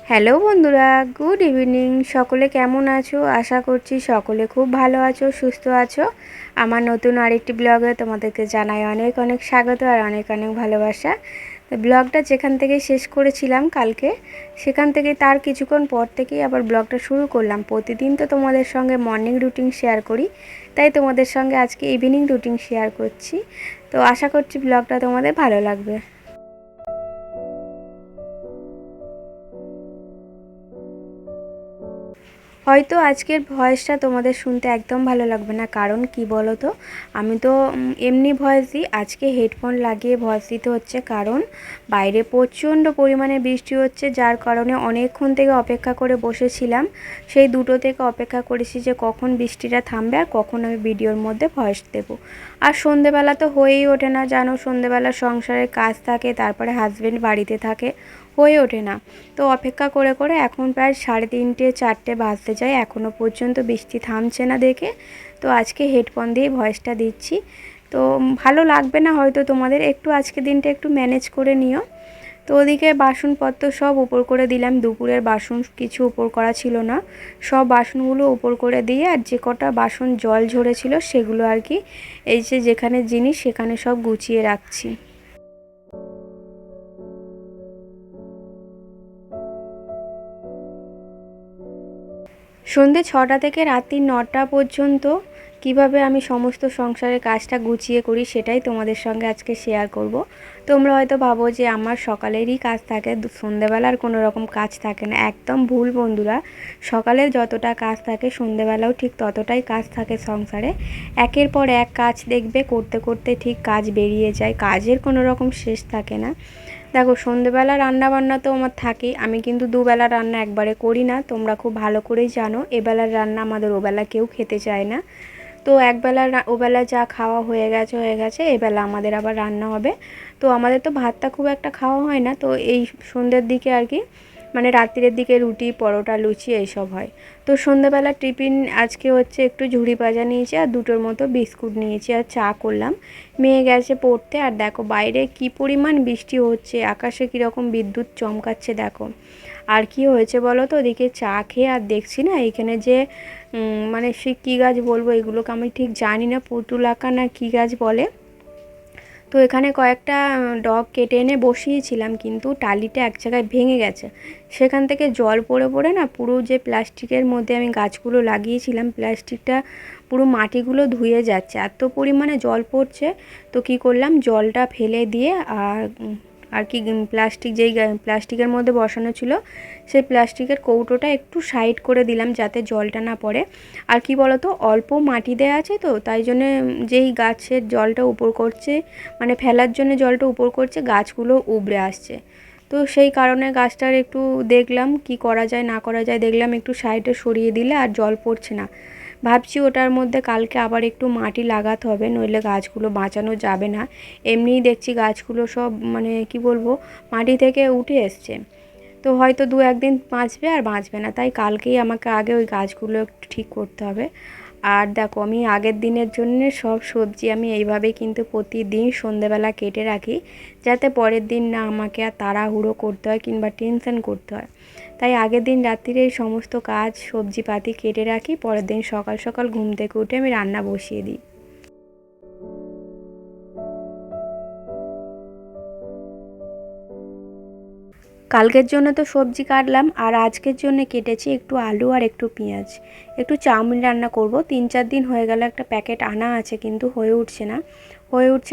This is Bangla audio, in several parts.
হ্যালো বন্ধুরা, গুড ইভিনিং। সকলে কেমন আছো? আশা করছি সকলে খুব ভালো আছো, সুস্থ আছো। আমার নতুন আরেকটি ব্লগে তোমাদেরকে জানাই অনেক অনেক স্বাগত আর অনেক অনেক ভালোবাসা। তো ব্লগটা যেখান থেকে শেষ করেছিলাম কালকে, সেখান থেকে তার কিছুক্ষণ পর থেকেই আবার ব্লগটা শুরু করলাম। প্রতিদিন তো তোমাদের সঙ্গে মর্নিং রুটিন শেয়ার করি, তাই তোমাদের সঙ্গে আজকে ইভিনিং রুটিন শেয়ার করছি। তো আশা করছি ব্লগটা তোমাদের ভালো লাগবে। হয়তো আজকের ভয়েসটা তোমাদের শুনতে একদম ভালো লাগবে না, কারণ কি বলো তো, আমি তো এমনি ভয়েস দিই, আজকে হেডফোন লাগিয়ে ভয়েস দিতে হচ্ছে, কারণ বাইরে প্রচণ্ড পরিমাণে বৃষ্টি হচ্ছে, যার কারণে অনেকক্ষণ থেকে অপেক্ষা করে বসেছিলাম। সেই 2টো থেকে অপেক্ষা করেছি যে কখন বৃষ্টিটা থামবে আর কখন আমি ভিডিওর মধ্যে ভয়েস দেবো। আর সন্ধেবেলা তো হয়েই ওঠে না, জানো, সন্ধেবেলা সংসারের কাজ থাকে, তারপরে হাজব্যান্ড বাড়িতে থাকে, হয়ে ওঠে না। তো অপেক্ষা করে করে এখন প্রায় 3:30 4টে বাজতে যায়, এখনও পর্যন্ত বৃষ্টি থামছে না দেখে তো আজকে হেডফোন দিয়ে ভয়েসটা দিচ্ছি। তো ভালো লাগবে না হয়তো তোমাদের, একটু আজকে দিনটা একটু ম্যানেজ করে নিও। তো ওদিকে বাসনপত্র সব উপর করে দিলাম, দুপুরের বাসন কিছু উপর করা ছিল না, সব বাসনগুলো উপর করে দিয়ে আর যে কটা বাসন জল ঝরেছিল সেগুলো আর কি এই যে যেখানে জিনিস সেখানে সব গুছিয়ে রাখছি। সন্ধ্যে 6টা থেকে রাত্রি 9টা পর্যন্ত কিভাবে আমি সমস্ত সংসারের কাজটা গুছিয়ে করি সেটাই তোমাদের সঙ্গে আজকে শেয়ার করব। তোমরা হয়তো ভাবো যে আমার সকালেরই কাজ থাকে, সন্ধ্যেবেলার কোনো রকম কাজ থাকে না। একদম ভুল বন্ধুরা, সকালে যতটা কাজ থাকে সন্ধ্যেবেলাও ঠিক ততটাই কাজ থাকে সংসারে। একের পর এক কাজ দেখবে করতে করতে ঠিক কাজ বেরিয়ে যায়, কাজের কোনো রকম শেষ থাকে না। দেখো, সন্ধেবেলা রান্না বান্না তো আমার থাকেই, আমি কিন্তু দুবেলা রান্না একবারে করি না, তোমরা খুব ভালো করেই জানো। এবেলার রান্না আমাদের ওবেলা কেউ খেতে চায় না, তো একবেলা ওবেলা যা খাওয়া হয়ে গেছে, এবেলা আমাদের আবার রান্না হবে। তো আমাদের তো ভাতটা খুব একটা খাওয়া হয় না, তো এই সন্ধ্যের দিকে আর কি, মানে রাত্রির দিকে রুটি পরোটা লুচি এইসব হয়। তো সন্ধ্যাবেলা টিফিন আজকে হচ্ছে একটু ঝুড়ি ভাজা নিয়েছি আর 2টোর মতো বিস্কুট নিয়েছি আর চা করলাম। মেয়ে গেছে পড়তে, আর দেখো বাইরে কি পরিমাণ বৃষ্টি হচ্ছে, আকাশে কীরকম বিদ্যুৎ চমকাচ্ছে দেখো। আর কি হয়েছে বলো তো, ওদিকে চা খেয়ে আর দেখছি না এখানে যে মানে সে কী গাছ বলবো, এগুলোকে আমি ঠিক জানি না, পুতুলাকা না কী গাছ বলে। তো এখানে কয়েকটা ডগ কেটে এনে বসিয়েছিলাম, কিন্তু টালিটা এক জায়গায় ভেঙে গেছে, সেখান থেকে জল পড়ে পড়ে না পুরো যে প্লাস্টিকের মধ্যে আমি গাছগুলো লাগিয়েছিলাম প্লাস্টিকটা পুরো মাটিগুলো ধুয়ে যাচ্ছে, এত পরিমাণে জল পড়ছে। তো কি করলাম, জলটা ফেলে দিয়ে আর কি প্লাস্টিক যেই প্লাস্টিকের মধ্যে বসানো ছিল সেই প্লাস্টিকের কৌটোটা একটু সাইড করে দিলাম যাতে জলটা না পড়ে। আর কি বলতো, অল্প মাটি দেওয়া আছে, তো তাই জন্যে যেই গাছের জলটা উপর করছে, মানে ফেলার জন্য জলটা উপর করছে, গাছগুলো উবড়ে আসছে। তো সেই কারণে গাছটার একটু দেখলাম কি করা যায় না করা যায়, দেখলাম একটু সাইডে সরিয়ে দিলে আর জল পড়ছে না। ভাবছি ওটার মধ্যে কালকে আবার একটু মাটি লাগাতে হবে, নইলে গাছগুলো বাঁচানো যাবে না। এমনিই দেখছি গাছগুলো সব মানে কি বলবো, মাটি থেকে উঠে এসছে। তো হয়তো 2-1 দিন বাঁচবে আর বাঁচবে না, তাই কালকেই আমাকে আগে ওই গাছগুলো একটু ঠিক করতে হবে। আর দেখো, আমি আগের দিনের জন্য সব সবজি আমি এইভাবে কিন্তু প্রতিদিন সন্ধেবেলা কেটে রাখি, যাতে পরের দিন না আমাকে আর তাড়াহুড়ো করতে হয় কিংবা টেনশন করতে হয়। তাই আগের দিন রাত্রিরে এই সমস্ত কাজ সবজিপাতি কেটে রাখি, পরের দিন সকাল সকাল ঘুম থেকে উঠে আমি রান্না বসিয়ে দিই। কালকের জন্য তো সবজি কাটলাম, আর আজকের জন্য কেটেছি একটু আলু আর একটু পেঁয়াজ। একটু চাউমিন রান্না করব, 3-4 দিন হয়ে গেল একটা প্যাকেট আনা আছে, কিন্তু হয়ে উঠছে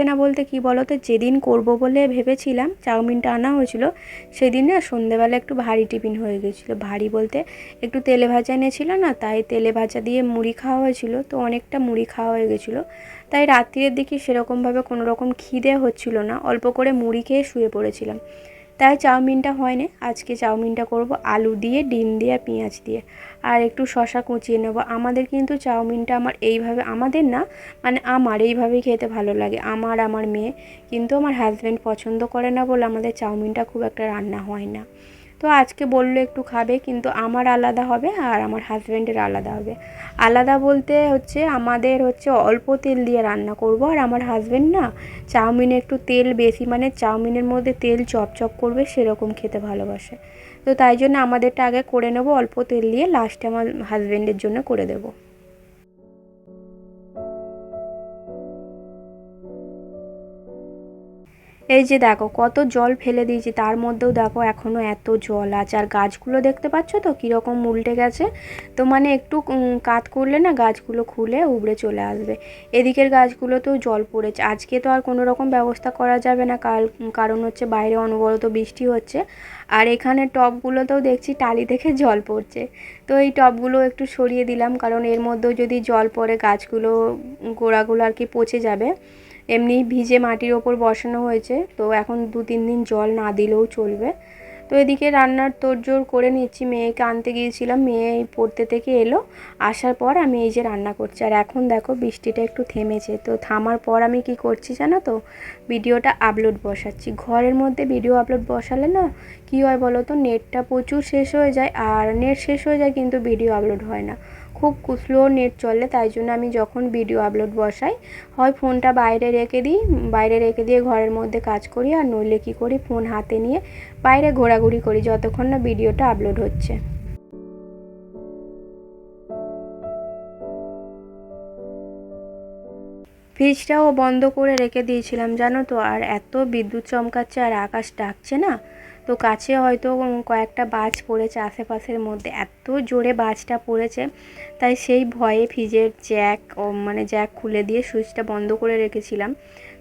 না বলতে কি বলো তো, যেদিন করব বলে ভেবেছিলাম চাউমিনটা আনা হয়েছিল, সেদিন না সন্ধেবেলা একটু ভারী টিফিন হয়ে গেছিলো। ভারী বলতে একটু তেলে ভাজা এনেছিল না, তাই তেলে ভাজা দিয়ে মুড়ি খাওয়া হয়েছিল, তো অনেকটা মুড়ি খাওয়া হয়ে গেছিলো। তাই রাত্রির দিকে সেরকমভাবে কোনো রকম খিদে হচ্ছিল না, অল্প করে মুড়ি খেয়ে শুয়ে পড়েছিলাম। তাই চাউমিনটা হয়নি, আজকে চাউমিনটা করব আলু দিয়ে, ডিম দিয়ে, পেঁয়াজ দিয়ে, আর একটু শশা কুচিয়ে নেব। আমাদের কিন্তু চাউমিনটা আমার এইভাবে, আমাদের না মানে আমার এইভাবেই খেতে ভালো লাগে, আমার মেয়ে, কিন্তু আমার হাজব্যান্ড পছন্দ করে না বলে আমাদের চাউমিনটা খুব একটা রান্না হয় না। তো আজকে বললো একটু খাবে, কিন্তু আমার আলাদা হবে আর আমার হাজব্যান্ডের আলাদা হবে। আলাদা বলতে হচ্ছে আমাদের হচ্ছে অল্প তেল দিয়ে রান্না করব, আর আমার হাজব্যান্ড না চাউমিনে একটু তেল বেশি, মানে চাউমিনের মধ্যে তেল চপচপ করবে সেরকম খেতে ভালোবাসে। তো তো তাই জন্য আমাদেরটা আগে করে নেব অল্প তেল দিয়ে, লাস্টে আমার হাজব্যান্ডের জন্য করে দেবো। এই যে দেখো কত জল ফেলে দিয়েছি, তার মধ্যেও দেখো এখনও এত জল আছে। আর গাছগুলো দেখতে পাচ্ছ তো কীরকম উল্টে গেছে। তো মানে একটু কাত করলে না গাছগুলো খুলে উবড়ে চলে আসবে। এদিকের গাছগুলোতেও জল পড়েছে। আজকে তো আর কোনো রকম ব্যবস্থা করা যাবে না, কারণ হচ্ছে বাইরে অনবরত বৃষ্টি হচ্ছে। আর এখানে টবগুলোতেও দেখছি টালি থেকে জল পড়ছে। তো এই টবগুলো একটু সরিয়ে দিলাম, কারণ এর মধ্যেও যদি জল পড়ে গাছগুলো গোড়াগুলো আর কি পচে যাবে। এমনি ভিজে মাটির ওপর বসানো হয়েছে, তো এখন 2-3 দিন জল না দিলেও চলবে। তো এদিকে রান্নার তোড়জোড় করে নিচ্ছি। মেয়েকে আনতে গিয়েছিলাম, মেয়ে পড়তে থেকে এলো, আসার পর আমি এই যে রান্না করছি। আর এখন দেখো বৃষ্টিটা একটু থেমেছে, তো থামার পর আমি কি করছি জানো তো, ভিডিওটা আপলোড বসাচ্ছি। ঘরের মধ্যে ভিডিও আপলোড বসালে না কি হয় বলো তো, নেটটা প্রচুর শেষ হয়ে যায়। আর নেট শেষ হয়ে যায় কিন্তু ভিডিও আপলোড হয় না, খুব স্লো নেট চলে। তাই জন্য আমি যখন ভিডিও আপলোড বসাই, হয় ফোনটা বাইরে রেখে দিই, বাইরে রেখে দিয়ে ঘরের মধ্যে কাজ করি, আর নইলে কী করি, ফোন হাতে নিয়ে বাইরে ঘোরাঘুরি করি যতক্ষণ না ভিডিওটা আপলোড হচ্ছে। ফ্রিজটাও বন্ধ করে রেখে দিয়েছিলাম জানো তো, আর এত বিদ্যুৎ চমকাচ্ছে আর আকাশ ডাকছে না, তো কাছে হয়তো কয়েকটা বাজ পড়েছে আশেপাশের মধ্যে, এত জোরে বাজটা পড়েছে। তাই সেই ভয়ে ফ্রিজের মানে জ্যাক খুলে দিয়ে সুইচটা বন্ধ করে রেখেছিলাম।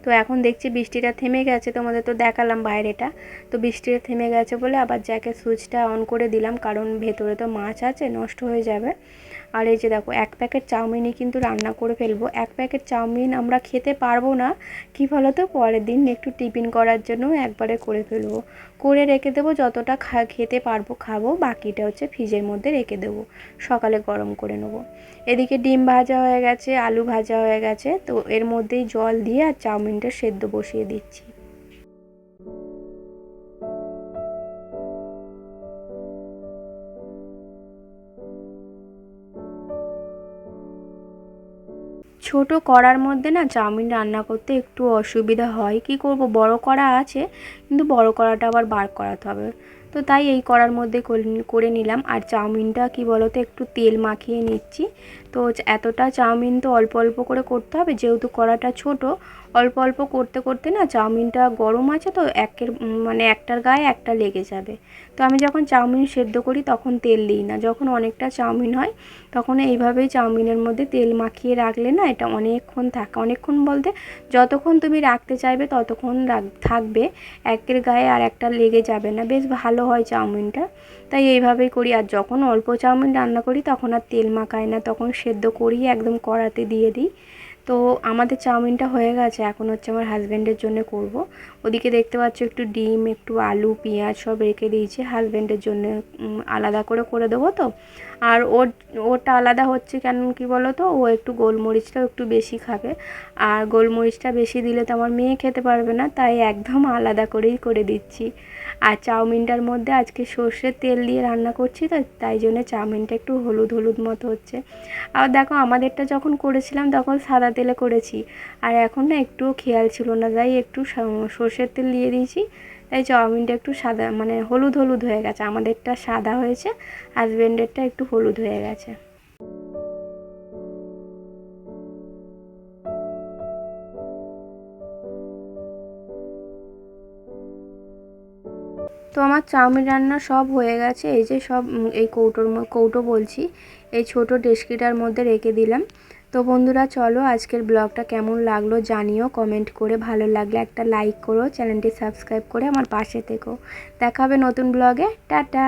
তো এখন দেখছি বৃষ্টিটা থেমে গেছে, তোমাদের তো দেখালাম বাইরেটা। তো বৃষ্টিটা থেমে গেছে বলে আবার জ্যাকের সুইচটা অন করে দিলাম, কারণ ভেতরে তো মাছ আছে, নষ্ট হয়ে যাবে। আর এই যে দেখো 1 প্যাকেট চাউমিনই কিন্তু রান্না করে ফেলবো। 1 প্যাকেট চাউমিন আমরা খেতে পারবো না, কি বলো তো, পরের দিন একটু টিফিন করার জন্য একবারে করে ফেলবো, করে রেখে দেবো। যতটা খেতে পারবো খাবো, বাকিটা হচ্ছে ফ্রিজের মধ্যে রেখে দেবো, সকালে গরম করে নেবো। এদিকে ডিম ভাজা হয়ে গেছে, আলু ভাজা হয়ে গেছে, তো এর মধ্যেই জল দিয়ে আর চাউমিনটা সেদ্ধ বসিয়ে দিচ্ছি। ছোট কড়ার মধ্যে না চাউমিন রান্না করতে একটু অসুবিধা হয়, কি করব, বড় কড়া আছে কিন্তু বড় কড়াটা আবার বার করাতে হবে। তো তাই এই কড়ার মধ্যে করে নিলাম। আর চাউমিনটা কি বলতো, একটু তেল মাখিয়ে নিচ্ছি। তো এতটা চাউমিন তো অল্প অল্প করে করতে হবে, যেহেতু কড়াটা ছোট, অল্প অল্প করতে করতে না চাউমিনটা গরম আছে তো মানে একটার গায়ে একটা লেগে যাবে। তো আমি যখন চাউমিন সেদ্ধ করি তখন তেল দিই না, যখন অনেকটা চাউমিন হয় তখন এইভাবেই চাউমিনের মধ্যে তেল মাখিয়ে রাখলে না এটা অনেকক্ষণ থাকে। অনেকক্ষণ বলতে যতক্ষণ তুমি রাখতে চাইবে ততক্ষণ থাকবে, একের গায়ে আর একটা লেগে যাবে না, বেশ ভালো হয় চাউমিনটা। তাই এইভাবেই করি। আর যখন অল্প চাউমিন রান্না করি তখন আর তেল মাখাই না, তখন সেদ্ধ করিয়ে একদম কড়াতে দিয়ে দিই। তো আমাদের চাউমিনটা হয়ে গেছে, এখন হচ্ছে আমার হাজব্যান্ডের জন্য করব। ওদিকে দেখতে পাচ্ছ একটু ডিম, একটু আলু, পেঁয়াজ সব রেখে দিয়েছি হাজব্যান্ডের জন্য, আলাদা করে দেবো তো। আর ওটা আলাদা হচ্ছে কেন কি বলো তো, ও একটু গোলমরিচটাও একটু বেশি খাবে, আর গোলমরিচটা বেশি দিলে তো আমার মেয়ে খেতে পারবে না, তাই একদম আলাদা করেই করে দিচ্ছি। আর চাউমিনটার মধ্যে আজকে সর্ষের তেল দিয়ে রান্না করছি, তো তাই জন্য চাউমিনটা একটু হলুদ হলুদ মতো হচ্ছে। আর দেখো আমাদেরটা যখন করেছিলাম তখন সাদা তেলে করেছি, আর এখন না একটুও খেয়াল ছিল না, তাই একটু সর্ষের তেল দিয়ে দিয়েছি, তাই চাউমিনটা একটু সাদা মানে হলুদ হলুদ হয়ে গেছে। আমাদেরটা সাদা হয়েছে, হাজব্যান্ডেরটা একটু হলুদ হয়ে গেছে। তো আমার চাউমিন রান্না সব হয়ে গেছে। এই যে সব এই কৌটো বলছি, এই ছোট ডেচকিটার মধ্যে রেখে দিলাম। তো বন্ধুরা চলো, আজকের ব্লগটা কেমন লাগলো জানিও কমেন্ট করে, ভালো লাগলে একটা লাইক করো, চ্যানেলটি সাবস্ক্রাইব করে আমার পাশে থেকো। দেখা হবে নতুন ব্লগে, টাটা।